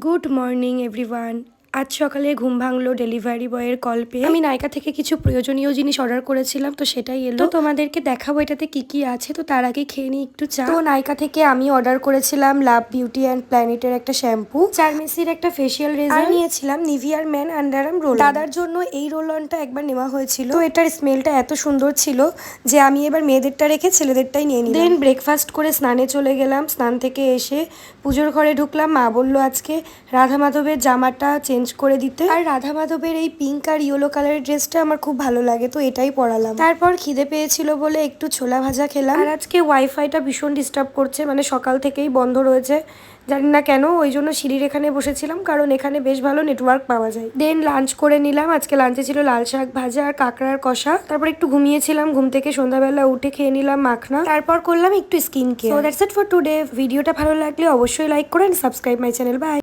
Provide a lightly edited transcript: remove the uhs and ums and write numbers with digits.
Good morning everyone. আজ সকালে ঘুম ভাঙলো ডেলিভারি বয়ের কল পেয়ে। আমি নাইকা থেকে কিছু প্রয়োজনীয় জিনিস অর্ডার করেছিলাম, তো সেটাই এলো। তো তোমাদেরকে দেখাবো এটাতে কি কি আছে। তো তার আগে খেয়ে নিই একটু চা। তো নাইকা থেকে আমি অর্ডার করেছিলাম লাভ বিউটি অ্যান্ড প্ল্যানেটের একটা শ্যাম্পু, চারমেসির একটা ফেসিয়াল রেজার, আর নিয়েছিলাম নিভিয়ার ম্যান আন্ডারআর্ম রোল। দাদার জন্য এই রোল অনটা একবার নেওয়া হয়েছিল, তো এটার স্মেলটা এত সুন্দর ছিল যে আমি এবার মেয়েদেরটা রেখে ছেলেদেরটাই নিয়ে নিলাম। দেন ব্রেকফাস্ট করে স্নানে চলে গেলাম। স্নান থেকে এসে পুজোর ঘরে ঢুকলাম। মা বললো আজকে রাধা মাধবের জামাটা চেঞ্জ করে দিতে, আর রাধা মাধবের এই পিঙ্ক আর ইয়েলো কালারের ড্রেসটা আমার খুব ভালো লাগে, তো এটাই পরালাম। তারপর খিদে পেয়েছিল বলে একটু ছোলা ভাজা খেলাম। আর আজকে ওয়াইফাইটা ভীষণ ডিস্টার্ব করছে, মানে সকাল থেকেই বন্ধ রয়েছে, জানি না কেন। ওই জন্য সিঁড়ির এখানে বসেছিলাম, কারণ এখানে বেশ ভালো নেটওয়ার্ক পাওয়া যায়। দেন লাঞ্চ করে নিলাম। আজকে লাঞ্চে ছিল লাল শাক ভাজা আর কাঁকড়ার কষা। তারপর একটু ঘুমিয়েছিলাম, ঘুম থেকে সন্ধ্যাবেলা উঠে খেয়ে নিলাম মাখনা। তারপর করলাম একটু skin care. So that's it for today. ভিডিওটা ভালো লাগলে অবশ্যই লাইক করেন, সাবস্ক্রাইব মাই চ্যানেল। বাই।